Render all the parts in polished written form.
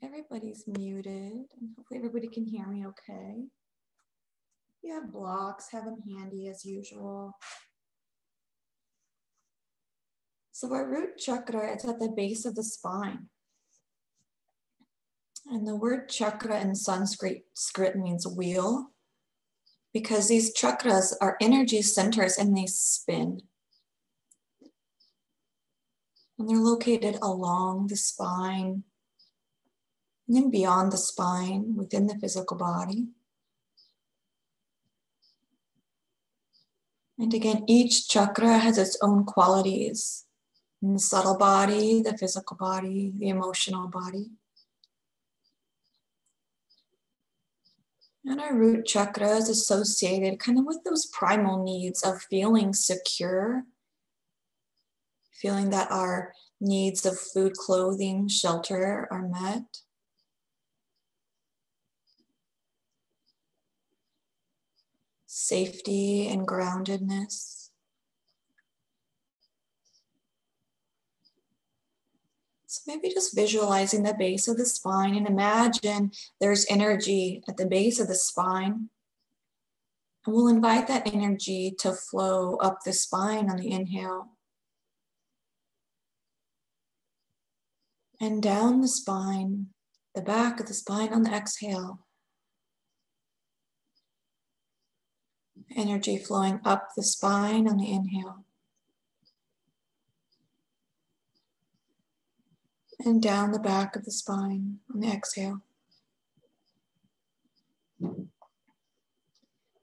Everybody's muted, and hopefully everybody can hear me okay. If you have blocks, have them handy as usual. So our root chakra is at the base of the spine. And the word chakra in Sanskrit means wheel, because these chakras are energy centers and they spin. And they're located along the spine, and then beyond the spine, within the physical body. And again, each chakra has its own qualities in the subtle body, the physical body, the emotional body. And our root chakra is associated kind of with those primal needs of feeling secure, feeling that our needs of food, clothing, shelter are met. Safety and groundedness. So maybe just visualizing the base of the spine and imagine there's energy at the base of the spine. And we'll invite that energy to flow up the spine on the inhale. And down the spine, the back of the spine on the exhale. Energy flowing up the spine on the inhale. And down the back of the spine on the exhale.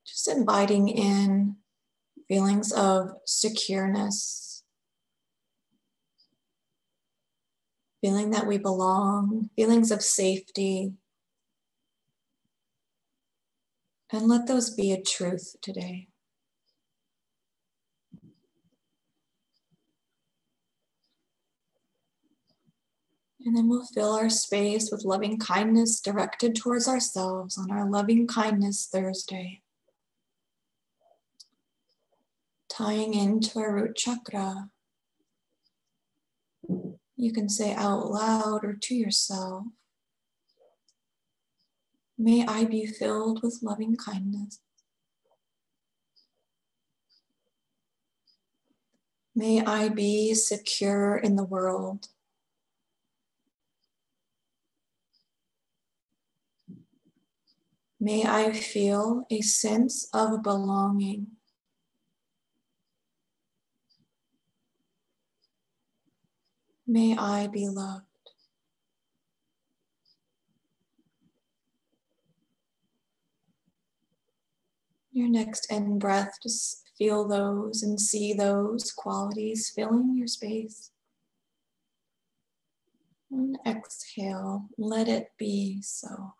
Just inviting in feelings of secureness, feeling that we belong, feelings of safety. And let those be a truth today. And then we'll fill our space with loving kindness directed towards ourselves on our Loving Kindness Thursday. Tying into our root chakra. You can say out loud or to yourself, may I be filled with loving kindness. May I be secure in the world. May I feel a sense of belonging. May I be loved. Your next in-breath, just feel those and see those qualities filling your space. And exhale, let it be so.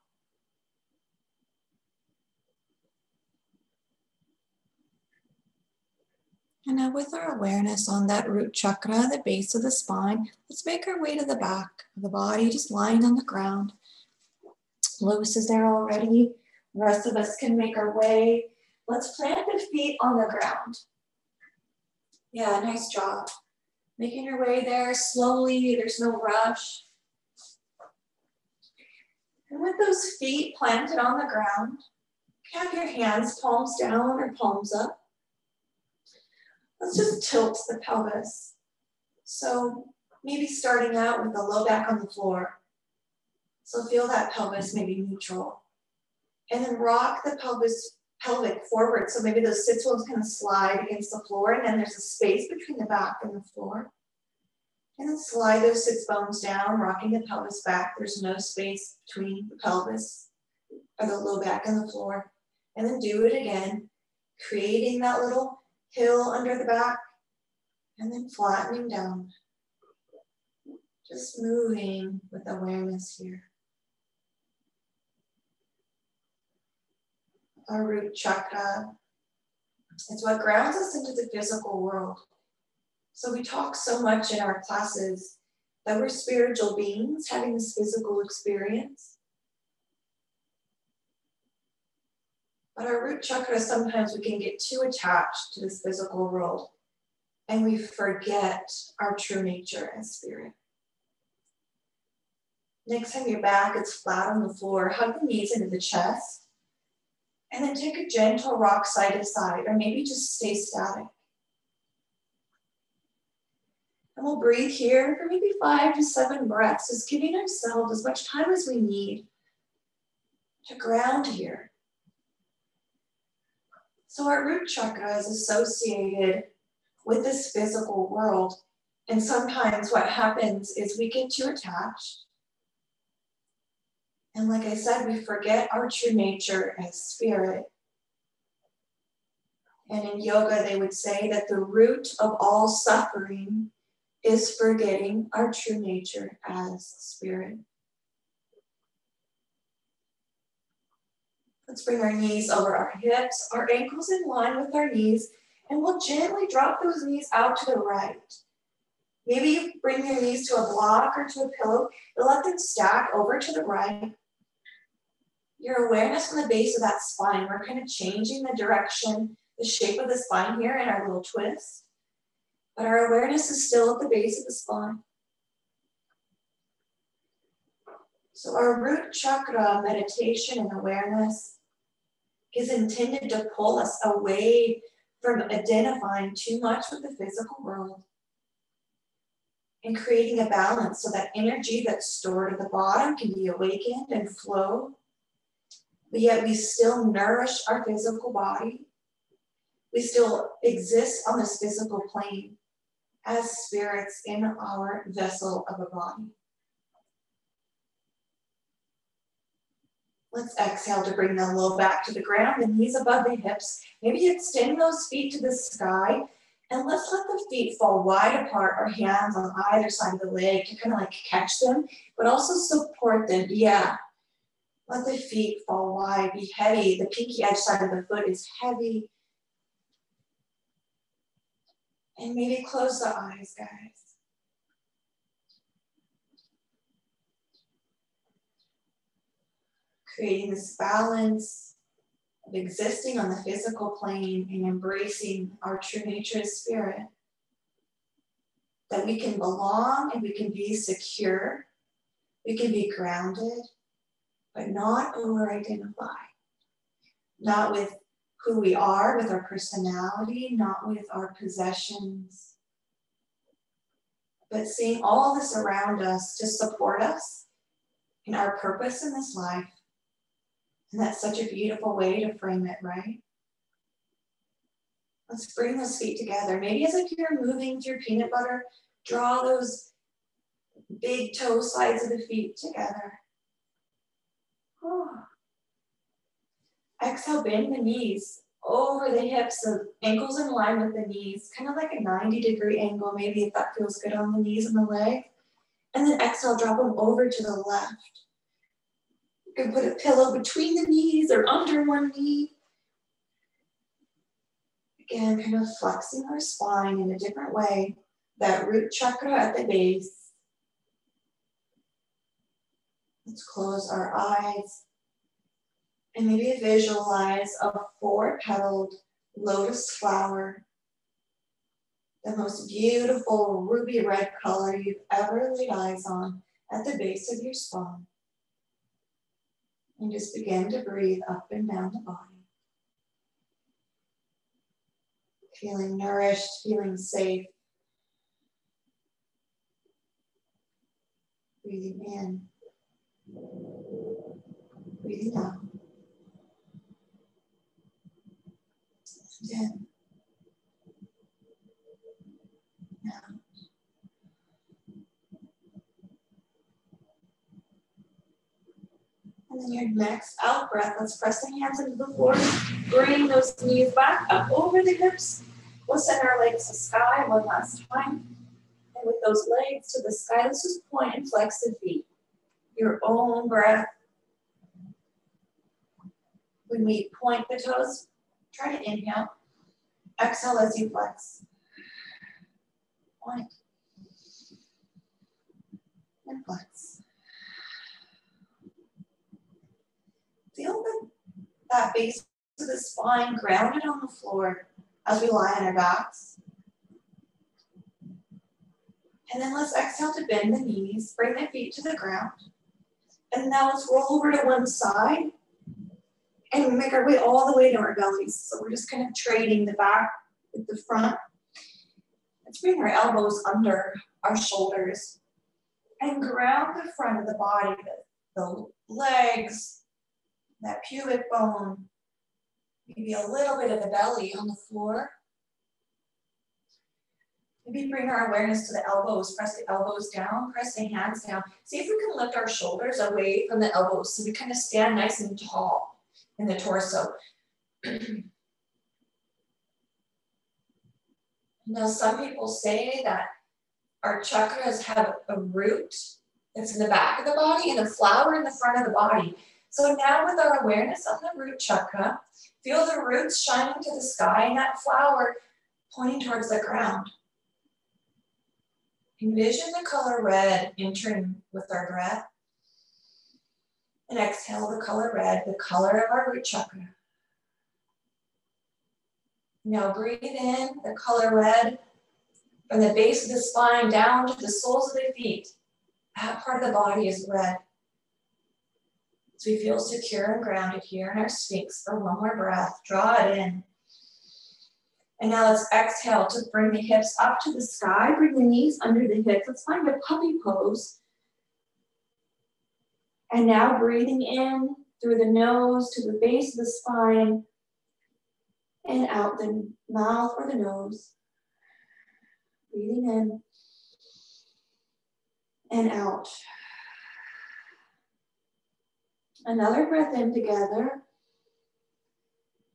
And now with our awareness on that root chakra, the base of the spine, let's make our way to the back of the body, just lying on the ground. Lois is there already. The rest of us can make our way. Let's plant the feet on the ground. Yeah, nice job. Making your way there slowly, there's no rush. And with those feet planted on the ground, have your hands palms down or palms up. Let's just tilt the pelvis. So maybe starting out with the low back on the floor. So feel that pelvis maybe neutral. And then rock the pelvic forward. So maybe those sit bones kind of slide against the floor, and then there's a space between the back and the floor. And then slide those sit bones down, rocking the pelvis back. There's no space between the pelvis or the low back and the floor. And then do it again, creating that little hill under the back, and then flattening down. Just moving with awareness here. Our root chakra is what grounds us into the physical world. So we talk so much in our classes that we're spiritual beings having this physical experience. But our root chakra, sometimes we can get too attached to this physical world and we forget our true nature as spirit. Next time your back is flat on the floor, hug the knees into the chest. And then take a gentle rock side to side, or maybe just stay static. And we'll breathe here for maybe 5 to 7 breaths, just giving ourselves as much time as we need to ground here. So our root chakra is associated with this physical world. And sometimes what happens is we get too attached. And like I said, we forget our true nature as spirit. And in yoga, they would say that the root of all suffering is forgetting our true nature as spirit. Let's bring our knees over our hips, our ankles in line with our knees, and we'll gently drop those knees out to the right. Maybe you bring your knees to a block or to a pillow, and let them stack over to the right. Your awareness from the base of that spine, we're kind of changing the direction, the shape of the spine here in our little twist. But our awareness is still at the base of the spine. So our root chakra meditation and awareness is intended to pull us away from identifying too much with the physical world and creating a balance so that energy that's stored at the bottom can be awakened and flow, but yet we still nourish our physical body. We still exist on this physical plane as spirits in our vessel of a body. Let's exhale to bring the low back to the ground, the knees above the hips. Maybe extend those feet to the sky, and let's let the feet fall wide apart, our hands on either side of the leg to kind of like catch them, but also support them. Yeah. Let the feet fall wide, be heavy. The pinky edge side of the foot is heavy. And maybe close the eyes, guys. Creating this balance of existing on the physical plane and embracing our true nature as spirit. That we can belong and we can be secure. We can be grounded, but not over-identify. Not with who we are, with our personality, not with our possessions, but seeing all this around us to support us in our purpose in this life. And that's such a beautiful way to frame it, right? Let's bring those feet together. Maybe as if you're moving through peanut butter, draw those big toe sides of the feet together. Oh. Exhale, bend the knees over the hips, the ankles in line with the knees, kind of like a 90-degree angle, maybe if that feels good on the knees and the leg. And then exhale, drop them over to the left. You can put a pillow between the knees or under one knee. Again, kind of flexing our spine in a different way. That root chakra at the base. Let's close our eyes. And maybe visualize a 4-petaled lotus flower. The most beautiful ruby red color you've ever laid eyes on at the base of your spine. And just begin to breathe up and down the body. Feeling nourished, feeling safe. Breathing in. Breathing out. In. Out. And then your next out breath, let's press the hands into the floor. Bring those knees back up over the hips. We'll send our legs to the sky one last time. And with those legs to the sky, let's just point and flex the feet. Your own breath. When we point the toes, try to inhale. Exhale as you flex. Point. And flex. Feel that base of the spine grounded on the floor as we lie on our backs. And then let's exhale to bend the knees, bring the feet to the ground. And now let's roll over to one side and make our way all the way to our bellies. So we're just kind of trading the back with the front. Let's bring our elbows under our shoulders and ground the front of the body, the legs, that pubic bone, maybe a little bit of the belly on the floor. Maybe bring our awareness to the elbows, press the elbows down, press the hands down. See if we can lift our shoulders away from the elbows so we kind of stand nice and tall in the torso. Now, some people say that our chakras have a root that's in the back of the body and a flower in the front of the body. So now with our awareness on the root chakra, feel the roots shining to the sky and that flower pointing towards the ground. Envision the color red entering with our breath. And exhale the color red, the color of our root chakra. Now breathe in the color red from the base of the spine down to the soles of the feet. That part of the body is red. So we feel secure and grounded here in our sphinx for one more breath. Draw it in. And now let's exhale to bring the hips up to the sky. Bring the knees under the hips. Let's find a puppy pose. And now breathing in through the nose to the base of the spine and out the mouth or the nose. Breathing in and out. Another breath in together.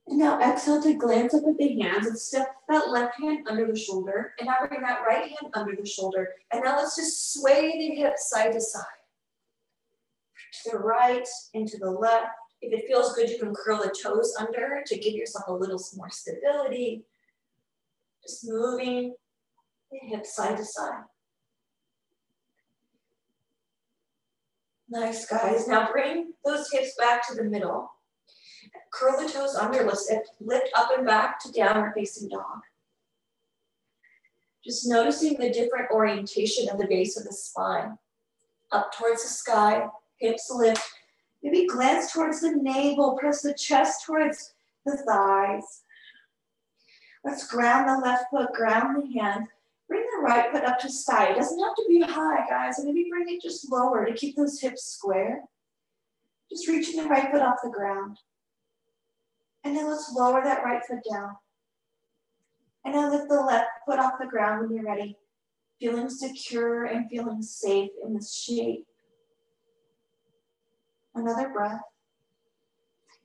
And now exhale to glance up at the hands and step that left hand under the shoulder. And now bring that right hand under the shoulder. And now let's just sway the hips side to side. To the right and to the left. If it feels good, you can curl the toes under to give yourself a little more stability. Just moving the hips side to side. Nice, guys. Now bring those hips back to the middle. Curl the toes under. Let's lift up and back to downward facing dog. Just noticing the different orientation of the base of the spine. Up towards the sky, hips lift. Maybe glance towards the navel. Press the chest towards the thighs. Let's ground the left foot, ground the hand. Bring the right foot up to sky. It doesn't have to be high, guys. And maybe bring it just lower to keep those hips square. Just reaching the right foot off the ground. And then let's lower that right foot down. And then lift the left foot off the ground when you're ready. Feeling secure and feeling safe in this shape. Another breath.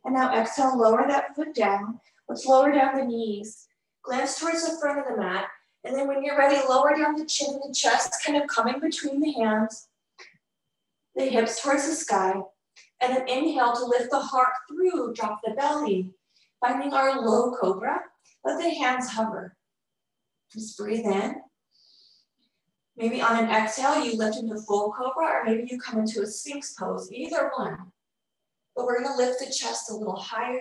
And now exhale, lower that foot down. Let's lower down the knees. Glance towards the front of the mat. And then when you're ready, lower down the chin and the chest, kind of coming between the hands. The hips towards the sky. And then inhale to lift the heart through, drop the belly. Finding our low cobra, let the hands hover. Just breathe in. Maybe on an exhale, you lift into full cobra, or maybe you come into a sphinx pose, either one. But we're gonna lift the chest a little higher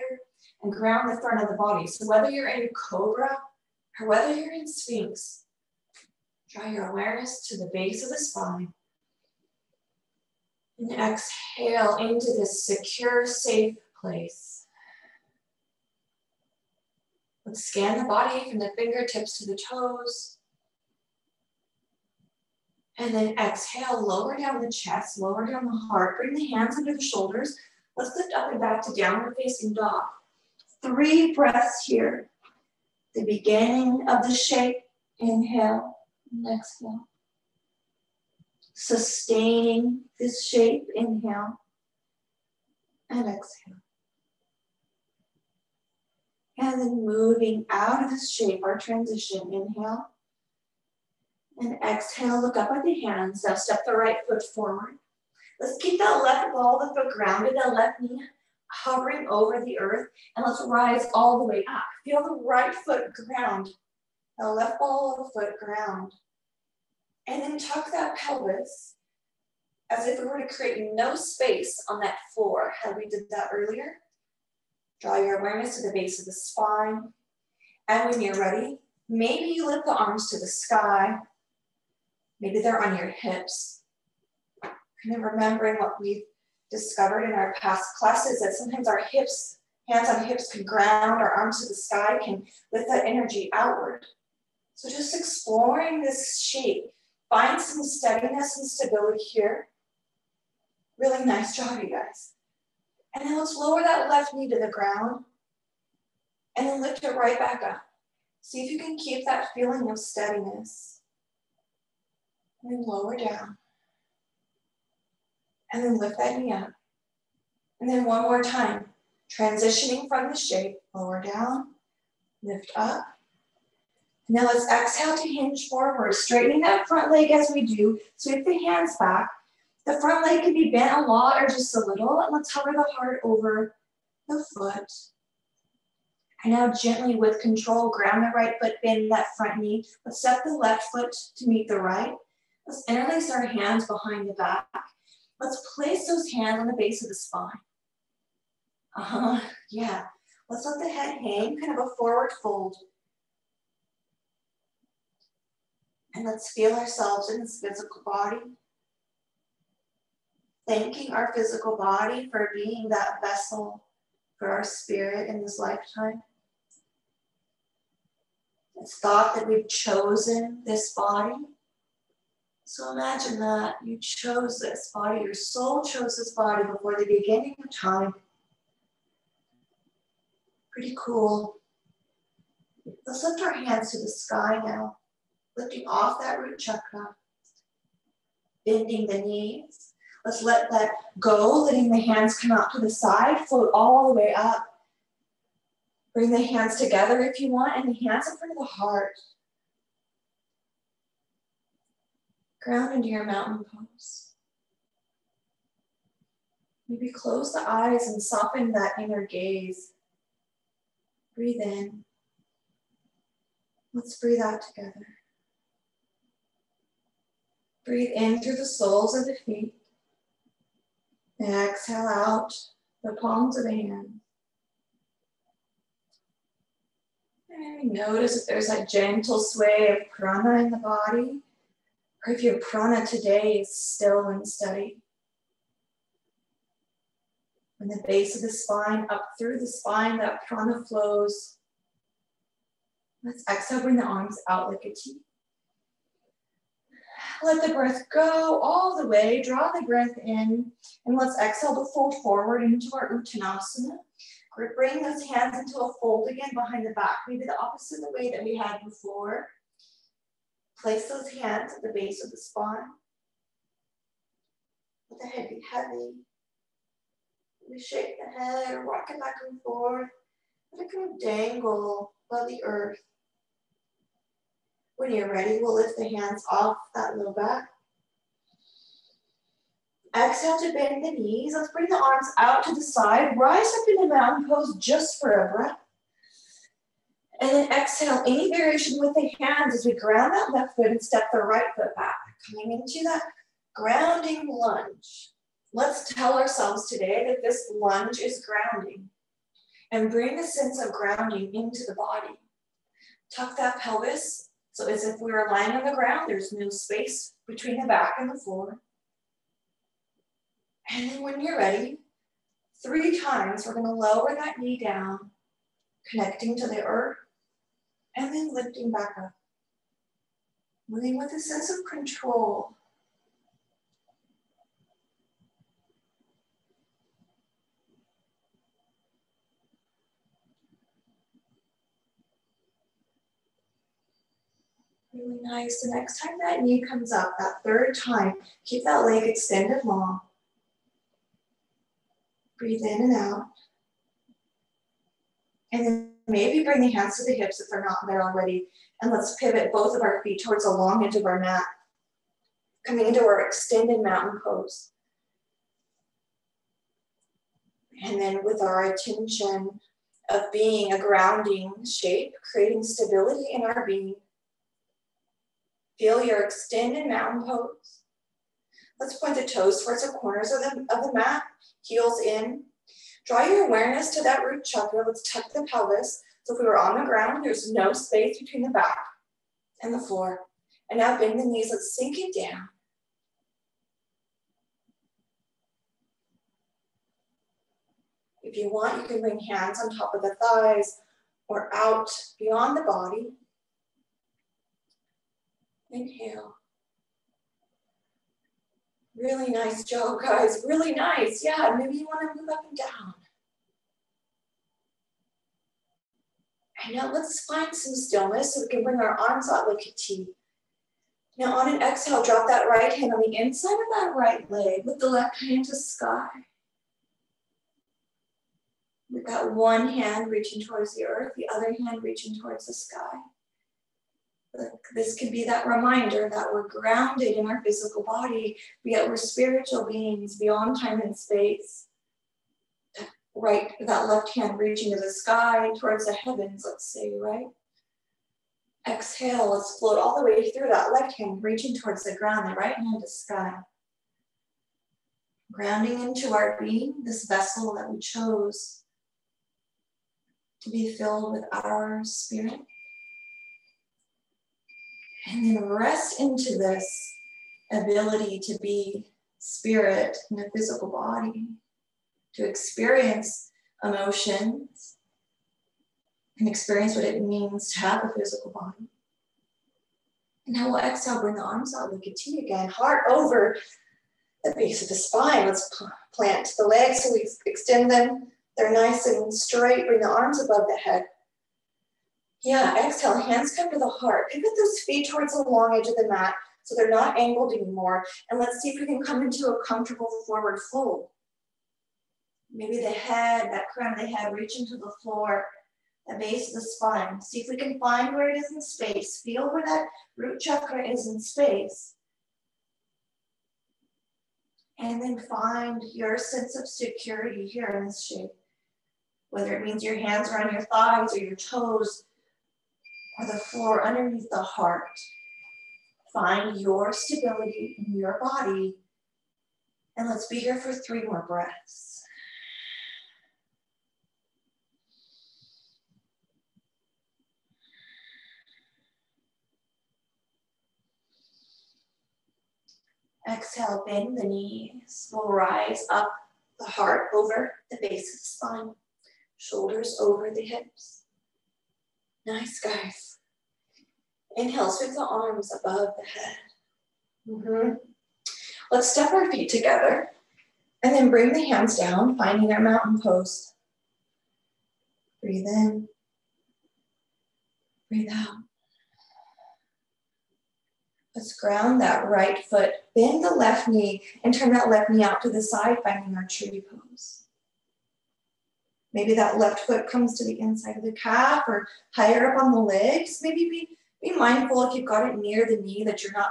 and ground the front of the body. So whether you're in cobra or whether you're in sphinx, draw your awareness to the base of the spine. And exhale into this secure, safe place. Let's scan the body from the fingertips to the toes. And then exhale, lower down the chest, lower down the heart. Bring the hands under the shoulders. Let's lift up and back to downward facing dog. 3 breaths here. The beginning of the shape. Inhale and exhale. Sustaining this shape. Inhale and exhale. And then moving out of this shape, our transition. Inhale. And exhale, look up at the hands. Now step the right foot forward. Let's keep that left ball of the foot grounded, that left knee hovering over the earth. And let's rise all the way up. Feel the right foot ground. The left ball of the foot ground. And then tuck that pelvis as if we were to create no space on that floor. How we did that earlier. Draw your awareness to the base of the spine. And when you're ready, maybe you lift the arms to the sky. Maybe they're on your hips. Kind of remembering what we've discovered in our past classes that sometimes our hips, hands on hips can ground, our arms to the sky can lift that energy outward. So just exploring this shape. Find some steadiness and stability here. Really nice job, you guys. And then let's lower that left knee to the ground and then lift it right back up. See if you can keep that feeling of steadiness. And then lower down. And then lift that knee up. And then one more time, transitioning from the shape, lower down, lift up. Now let's exhale to hinge forward, straightening that front leg as we do. Sweep the hands back. The front leg can be bent a lot or just a little. And let's hover the heart over the foot. And now gently with control, ground the right foot, bend that front knee. Let's step the left foot to meet the right. Let's interlace our hands behind the back. Let's place those hands on the base of the spine. Yeah. Let's let the head hang, kind of a forward fold. And let's feel ourselves in this physical body. Thanking our physical body for being that vessel for our spirit in this lifetime. It's thought that we've chosen this body. So imagine that you chose this body, your soul chose this body before the beginning of time. Pretty cool. Let's lift our hands to the sky now, lifting off that root chakra, bending the knees. Let's let that go, letting the hands come out to the side, float all the way up. Bring the hands together if you want, and the hands in front of the heart. Ground into your mountain pose. Maybe close the eyes and soften that inner gaze. Breathe in. Let's breathe out together. Breathe in through the soles of the feet. And exhale out the palms of the hands. And maybe notice if there's that gentle sway of prana in the body, or if your prana today is still and steady. From the base of the spine, up through the spine, that prana flows. Let's exhale, bring the arms out like a T. Let the breath go all the way, draw the breath in, and let's exhale to fold forward into our Uttanasana. We're bringing those hands into a fold again behind the back, maybe the opposite of the way that we had before. Place those hands at the base of the spine. Let the head be heavy. We shake the head, rock it back and forth. Let it kind of dangle above the earth. When you're ready, we'll lift the hands off that low back. Exhale to bend the knees. Let's bring the arms out to the side. Rise up into mountain pose just for a breath. And then exhale any variation with the hands as we ground that left foot and step the right foot back. Coming into that grounding lunge. Let's tell ourselves today that this lunge is grounding. And bring a sense of grounding into the body. Tuck that pelvis. So as if we were lying on the ground, there's no space between the back and the floor. And then when you're ready, 3 times, we're going to lower that knee down, connecting to the earth, and then lifting back up. Moving with a sense of control. Really nice. The next time that knee comes up, that 3rd time, keep that leg extended long. Breathe in and out. And then maybe bring the hands to the hips if they're not there already. And let's pivot both of our feet towards the long edge of our mat. Coming into our extended mountain pose. And then with our attention of being a grounding shape, creating stability in our being. Feel your extended mountain pose. Let's point the toes towards the corners of the mat, heels in. Draw your awareness to that root chakra. Let's tuck the pelvis. So if we were on the ground, there's no space between the back and the floor. And now bend the knees. Let's sink it down. If you want, you can bring hands on top of the thighs or out beyond the body. Inhale. Really nice job, guys. Really nice. Yeah, maybe you want to move up and down. And now let's find some stillness so we can bring our arms out like a T. Now on an exhale, drop that right hand on the inside of that right leg with the left hand to sky. We've got one hand reaching towards the earth, the other hand reaching towards the sky. This could be that reminder that we're grounded in our physical body, yet we're spiritual beings beyond time and space. Right, that left hand reaching to the sky, towards the heavens, let's say, right? Exhale, let's float all the way through that left hand, reaching towards the ground, the right hand to sky. Grounding into our being, this vessel that we chose to be filled with our spirit. And then rest into this ability to be spirit in a physical body, to experience emotions and experience what it means to have a physical body. And now we'll exhale, bring the arms out like a T again, heart over the base of the spine. Let's plant the legs so we extend them. They're nice and straight. Bring the arms above the head. Yeah, exhale, hands come to the heart. Pivot those feet towards the long edge of the mat so they're not angled anymore. And let's see if we can come into a comfortable forward fold. Maybe the head, that crown of the head reaching to the floor, the base of the spine. See if we can find where it is in space. Feel where that root chakra is in space. And then find your sense of security here in this shape. Whether it means your hands are on your thighs or your toes, or the floor underneath the heart. Find your stability in your body. And let's be here for 3 more breaths. Exhale, bend the knees. We'll rise up the heart over the base of the spine. Shoulders over the hips. Nice, guys. Inhale, sweep the arms above the head. Let's step our feet together and then bring the hands down, finding our mountain pose. Breathe in. Breathe out. Let's ground that right foot. Bend the left knee and turn that left knee out to the side, finding our tree pose. Maybe that left foot comes to the inside of the calf or higher up on the legs. Maybe be mindful if you've got it near the knee that you're not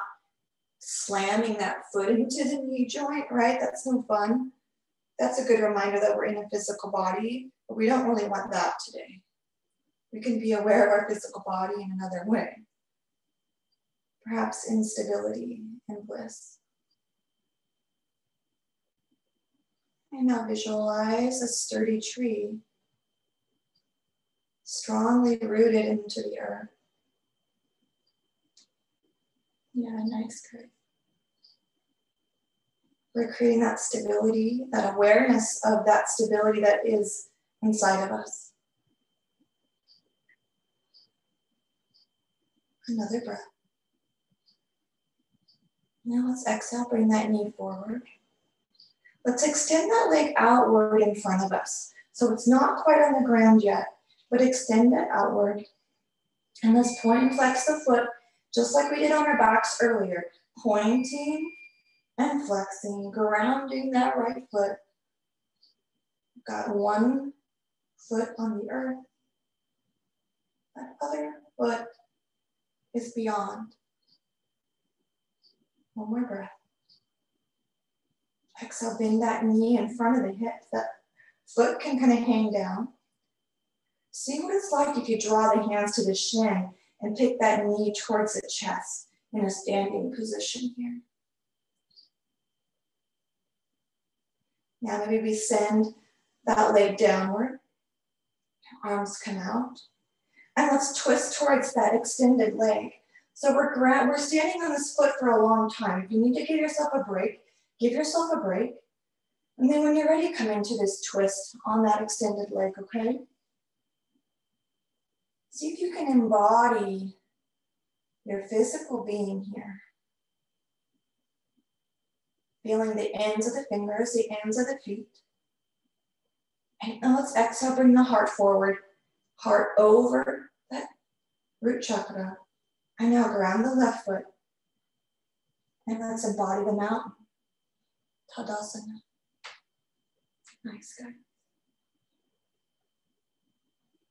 slamming that foot into the knee joint, right? That's no fun. That's a good reminder that we're in a physical body, but we don't really want that today. We can be aware of our physical body in another way. Perhaps instability and bliss. And now visualize a sturdy tree, strongly rooted into the earth. Yeah, nice, good. We're creating that stability, that awareness of that stability that is inside of us. Another breath. Now let's exhale, bring that knee forward. Let's extend that leg outward in front of us. So it's not quite on the ground yet, but extend it outward. And let's point and flex the foot, just like we did on our backs earlier. Pointing and flexing, grounding that right foot. Got one foot on the earth. That other foot is beyond. One more breath. Exhale, bend that knee in front of the hip. That foot can kind of hang down. See what it's like if you draw the hands to the shin and pick that knee towards the chest in a standing position here. Now maybe we send that leg downward. Arms come out. And let's twist towards that extended leg. So we're standing on this foot for a long time. If you need to give yourself a break, give yourself a break. And then when you're ready, come into this twist on that extended leg, okay? See if you can embody your physical being here. Feeling the ends of the fingers, the ends of the feet. And now let's exhale, bring the heart forward. Heart over that root chakra. And now ground the left foot. And let's embody the mountain. Tadasana. Nice, guys.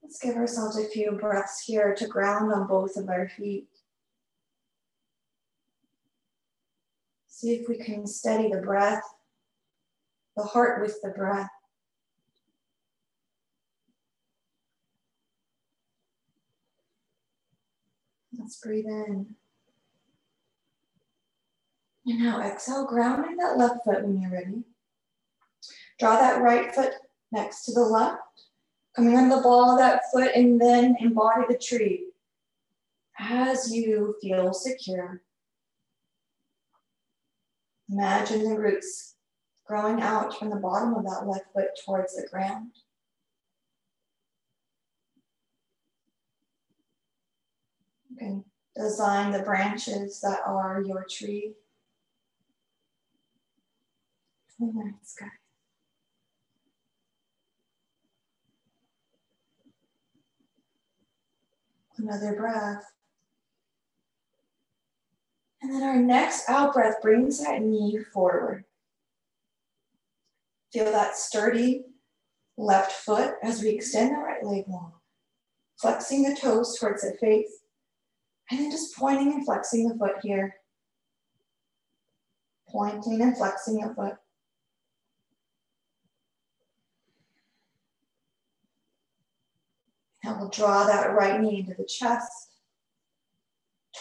Let's give ourselves a few breaths here to ground on both of our feet. See if we can steady the breath, the heart with the breath. Let's breathe in. And now exhale, grounding that left foot when you're ready. Draw that right foot next to the left. Coming on the ball of that foot and then embody the tree as you feel secure. Imagine the roots growing out from the bottom of that left foot towards the ground. You can design the branches that are your tree. Nice, guys. Another breath. And then our next out breath brings that knee forward. Feel that sturdy left foot as we extend the right leg long. Flexing the toes towards the face. And then just pointing and flexing the foot here. Pointing and flexing the foot. Now we'll draw that right knee into the chest,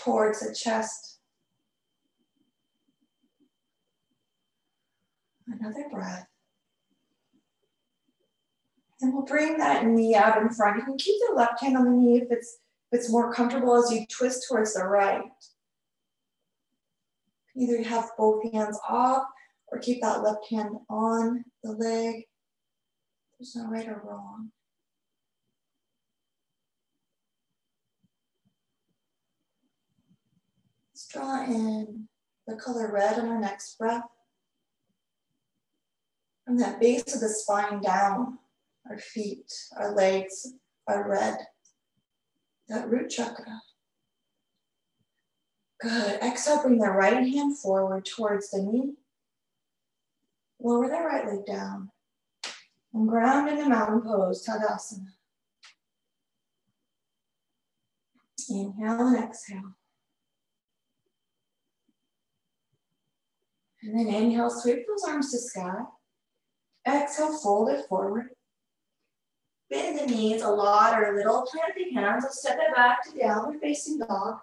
towards the chest. Another breath. And we'll bring that knee out in front. You can keep the left hand on the knee if it's more comfortable as you twist towards the right. Either have both hands off or keep that left hand on the leg. There's no right or wrong. Let's draw in the color red on our next breath. From that base of the spine down, our feet, our legs are red. That root chakra. Good. Exhale, bring the right hand forward towards the knee. Lower the right leg down. And ground in the mountain pose, Tadasana. Inhale and exhale. And then inhale, sweep those arms to sky. Exhale, fold it forward. Bend the knees a lot or a little. Plant the hands. Let's step it back to downward facing dog.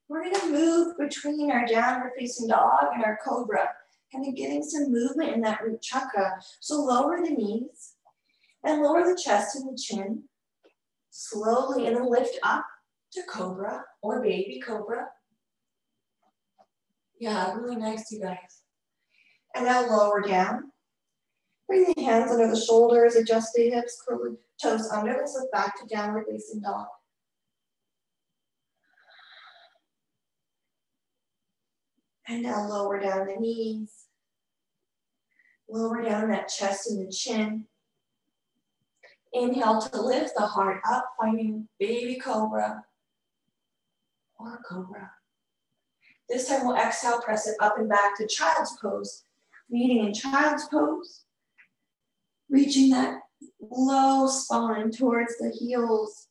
We're going to move between our downward facing dog and our cobra. Kind of getting some movement in that root chakra. So lower the knees and lower the chest and the chin. Slowly and then lift up to cobra or baby cobra. Yeah, really nice, you guys. And now lower down. Bring the hands under the shoulders, adjust the hips, curl the toes under. Let's look back to downward facing dog. And now lower down the knees. Lower down that chest and the chin. Inhale to lift the heart up, finding baby cobra or cobra. This time we'll exhale, press it up and back to child's pose. Meeting in child's pose. Reaching that low spine towards the heels.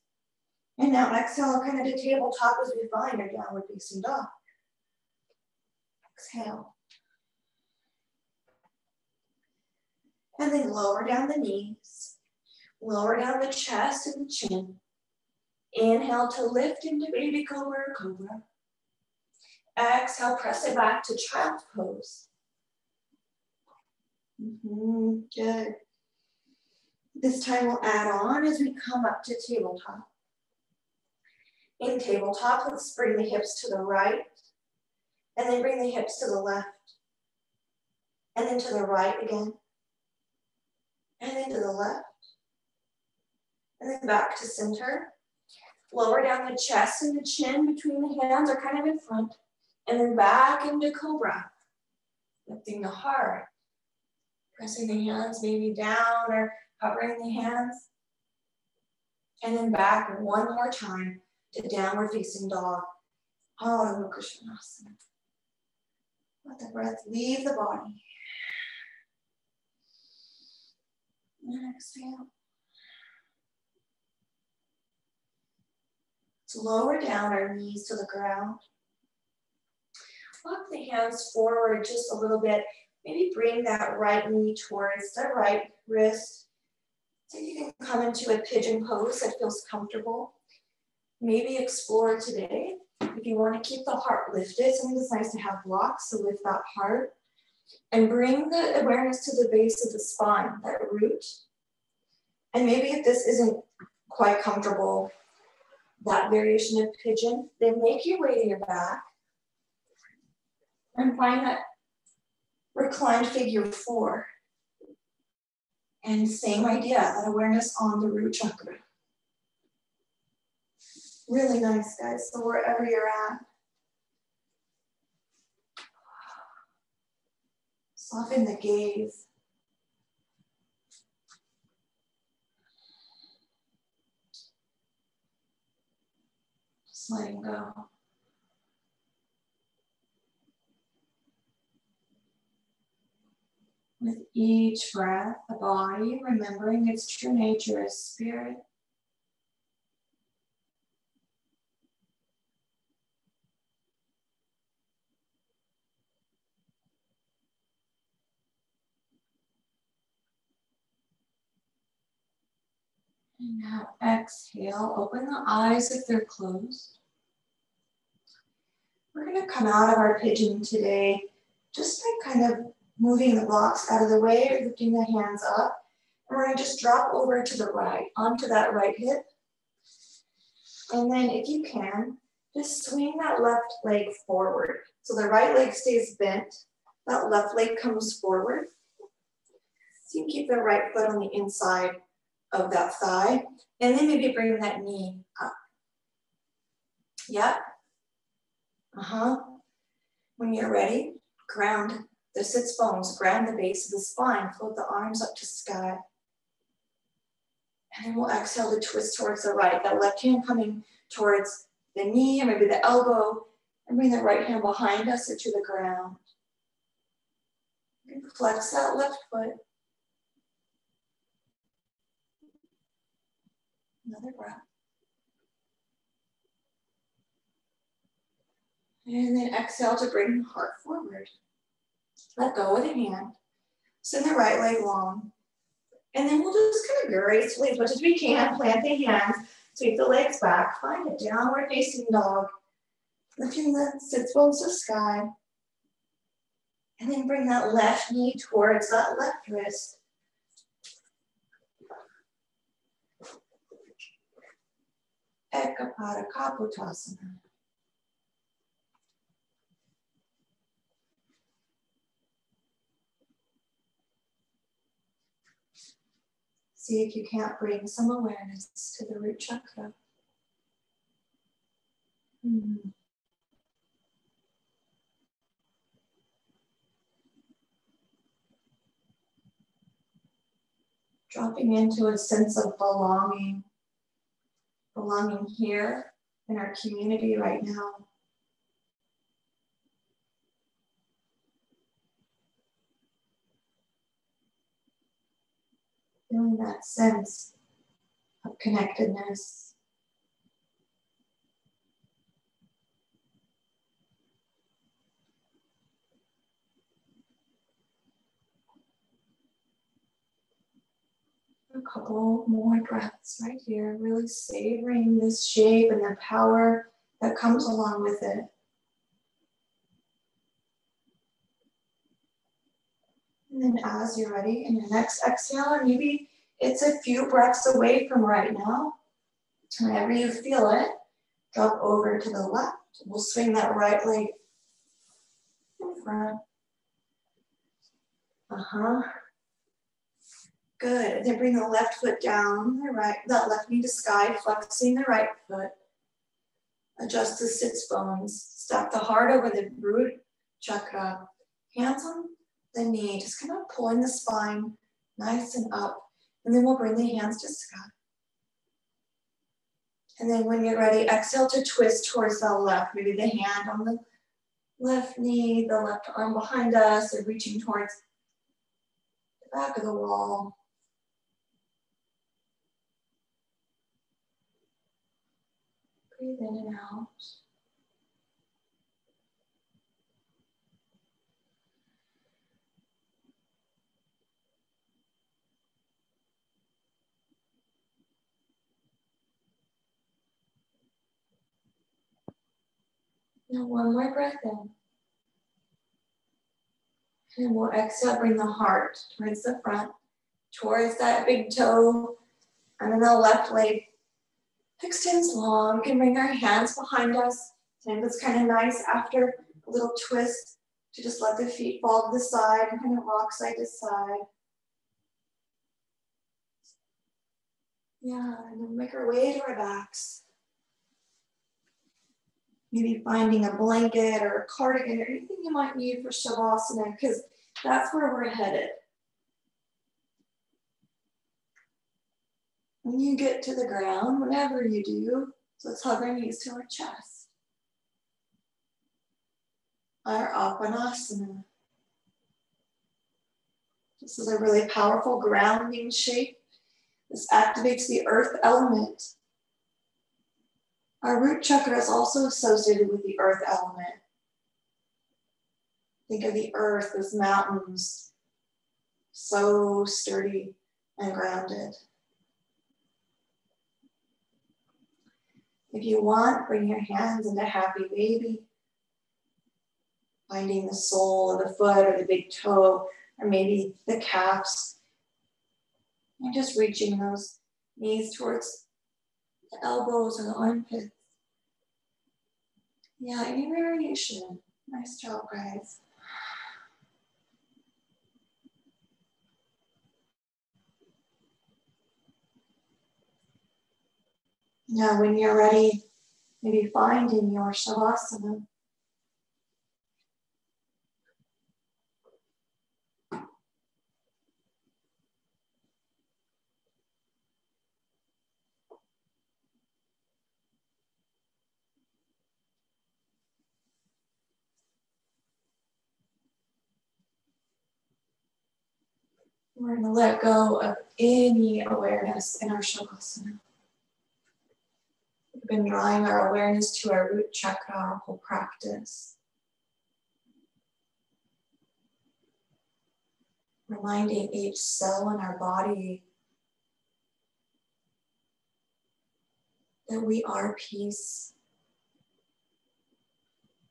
And now exhale, kind of to tabletop as we find our downward facing dog. Exhale. And then lower down the knees. Lower down the chest and the chin. Inhale to lift into baby cobra or cobra. Exhale, press it back to child's pose. Good. This time we'll add on as we come up to tabletop. In tabletop, let's bring the hips to the right and then bring the hips to the left. And then to the right again. And then to the left. And then back to center. Lower down the chest and the chin between the hands are kind of in front. And then back into cobra. Lifting the heart. Pressing the hands maybe down or hovering the hands. And then back one more time to downward facing dog. Ardha Krishnasana. Let the breath leave the body. And exhale. To lower down our knees to the ground. Walk the hands forward just a little bit. Maybe bring that right knee towards the right wrist. So you can come into a pigeon pose that feels comfortable. Maybe explore today. If you want to keep the heart lifted, something that's nice to have blocks, so lift that heart. And bring the awareness to the base of the spine, that root. And maybe if this isn't quite comfortable, that variation of pigeon, then make your way to your back. And find that reclined figure 4. And same idea, that awareness on the root chakra. Really nice, guys. So wherever you're at, soften the gaze. Just letting go. With each breath, the body, remembering its true nature as spirit. And now exhale, open the eyes if they're closed. We're going to come out of our pigeon today just by kind of moving the blocks out of the way, lifting the hands up. And we're going to just drop over to the right, onto that right hip. And then if you can, just swing that left leg forward. So the right leg stays bent, that left leg comes forward. So you can keep the right foot on the inside of that thigh. And then maybe bring that knee up. Yep. When you're ready, ground the sits bones, ground the base of the spine, float the arms up to sky. And then we'll exhale to twist towards the right, that left hand coming towards the knee or maybe the elbow, and bring the right hand behind us or to the ground. And flex that left foot. Another breath. And then exhale to bring the heart forward. Let go with a hand. Send the right leg long. And then we'll just kind of gracefully, as much as we can, plant the hands, sweep the legs back, find a downward facing dog, lifting the sits bones to sky. And then bring that left knee towards that left wrist. Ekapada Kapotasana. See if you can't bring some awareness to the root chakra. Dropping into a sense of belonging. Belonging here in our community right now. Feeling that sense of connectedness. A couple more breaths right here, really savoring this shape and the power that comes along with it. And then as you're ready, in your next exhale, or maybe it's a few breaths away from right now, whenever you feel it, drop over to the left. We'll swing that right leg in front. Good. And then bring the left foot down, that left knee to sky, flexing the right foot. Adjust the sits bones. Stack the heart over the root chakra. Hands on the knee, just kind of pulling the spine nice and up. And then we'll bring the hands to sky. And then when you're ready, exhale to twist towards the left. Maybe the hand on the left knee, the left arm behind us, or reaching towards the back of the wall. Breathe in and out. Now one more breath in. And we'll exhale, bring the heart towards the front, towards that big toe. And then the left leg extends long. We can bring our hands behind us. Sometimes it's kind of nice after a little twist to just let the feet fall to the side and kind of rock side to side. Yeah, and then make our way to our backs. Maybe finding a blanket or a cardigan or anything you might need for Shavasana, because that's where we're headed. When you get to the ground, whatever you do, so let's hug our knees to our chest. Our Apanasana. This is a really powerful grounding shape. This activates the earth element. Our root chakra is also associated with the earth element. Think of the earth as mountains, so sturdy and grounded. If you want, bring your hands into happy baby, finding the sole of the foot or the big toe, or maybe the calves. And just reaching those knees towards the elbows or the armpits. Yeah, any variation. Nice job, guys. Now, when you're ready, maybe finding your Shavasana. We're going to let go of any awareness in our Shavasana. We've been drawing our awareness to our root chakra our whole practice. Reminding each cell in our body that we are peace.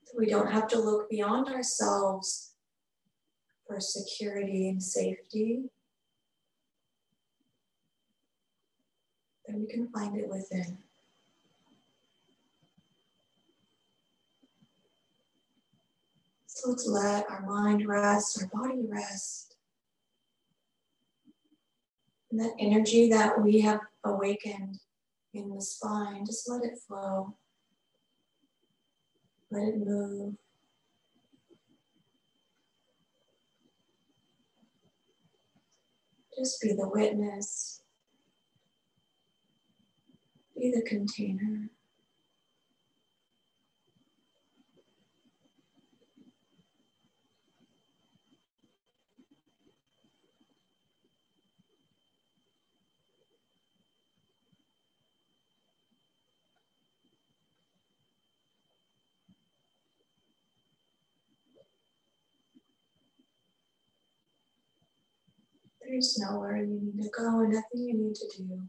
That we don't have to look beyond ourselves for security and safety. That we can find it within. So let's let our mind rest, our body rest. And that energy that we have awakened in the spine, just let it flow. Let it move. Just be the witness. Be the container. There's nowhere you need to go and nothing you need to do.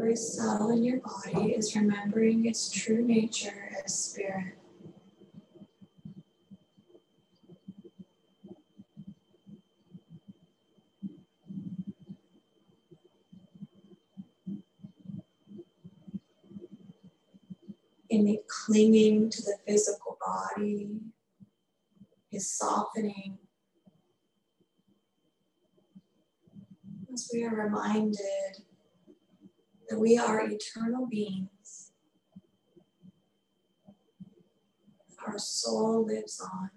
Every cell in your body is remembering its true nature as spirit. Any clinging to the physical body is softening as we are reminded that we are eternal beings. Our soul lives on.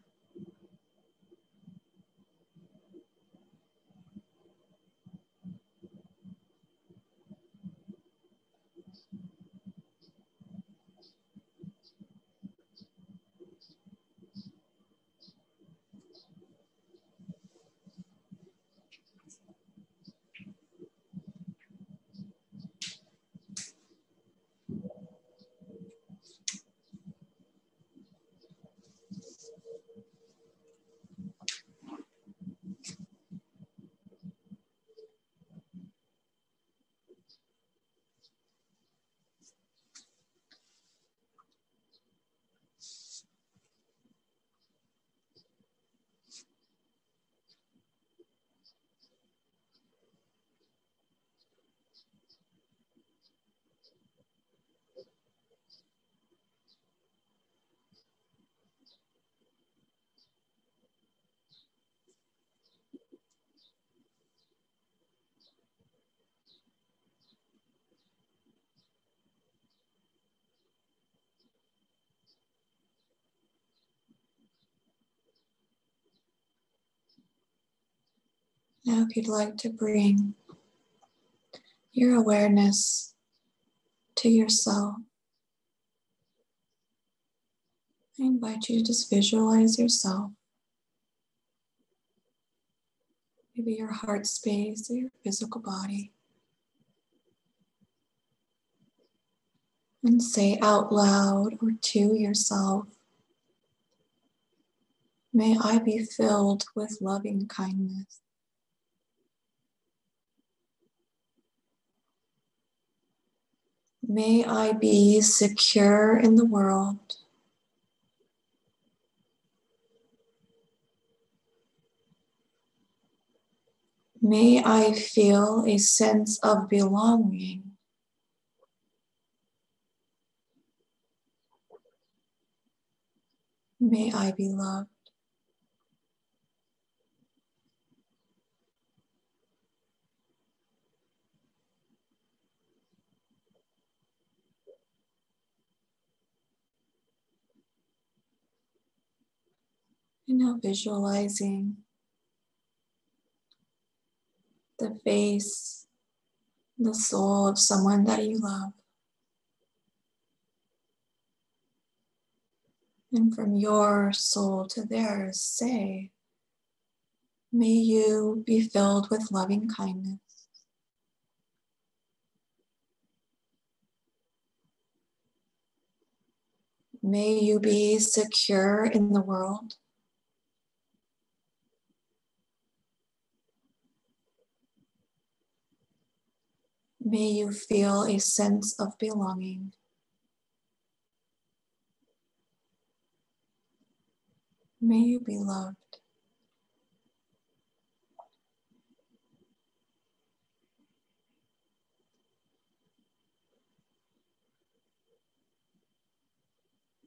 Now, if you'd like to bring your awareness to yourself, I invite you to just visualize yourself, maybe your heart space or your physical body, and say out loud or to yourself, "May I be filled with loving kindness. May I be secure in the world. May I feel a sense of belonging. May I be loved." And now visualizing the face, the soul of someone that you love. And from your soul to theirs, say, "May you be filled with loving kindness. May you be secure in the world. May you feel a sense of belonging. May you be loved."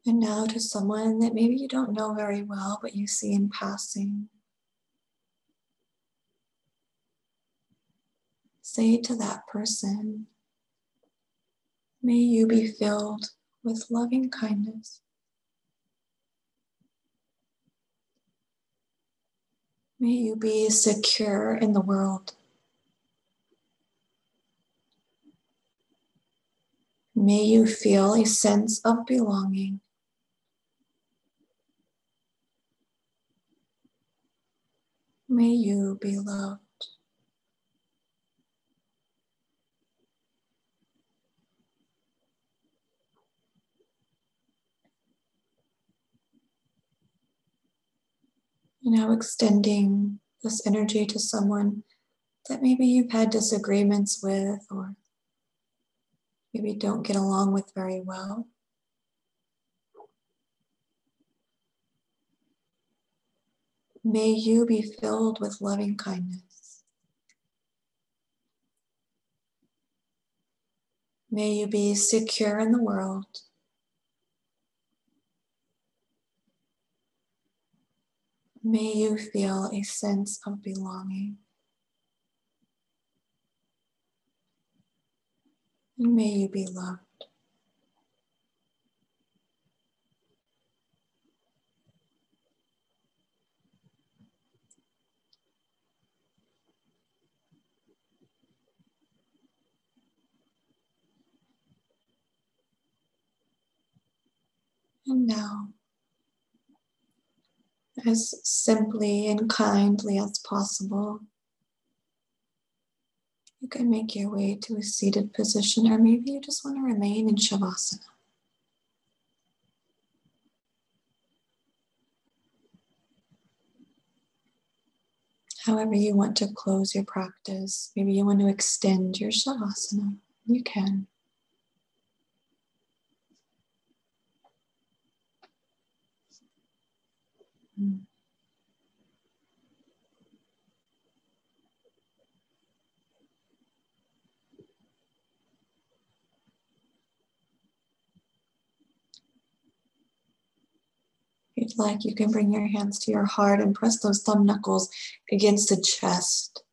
And now to someone that maybe you don't know very well, but you see in passing, say to that person, "May you be filled with loving kindness. May you be secure in the world. May you feel a sense of belonging. May you be loved." And now extending this energy to someone that maybe you've had disagreements with, or maybe don't get along with very well. May you be filled with loving kindness. May you be secure in the world. May you feel a sense of belonging. And may you be loved. And now, as simply and kindly as possible, you can make your way to a seated position, or maybe you just want to remain in Shavasana. However you want to close your practice, maybe you want to extend your Shavasana, you can. If you'd like, you can bring your hands to your heart and press those thumb knuckles against the chest.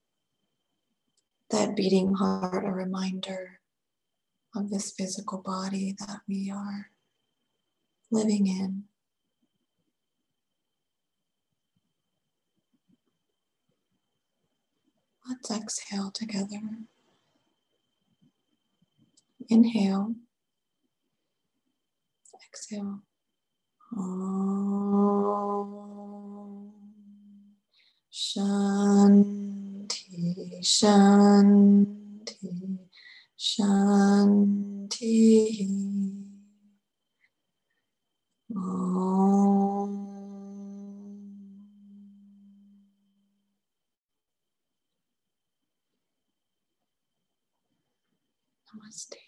That beating heart, a reminder of this physical body that we are living in. Let's exhale together. Inhale. Exhale. Om Shanti, Shanti, Shanti. Om. Namaste.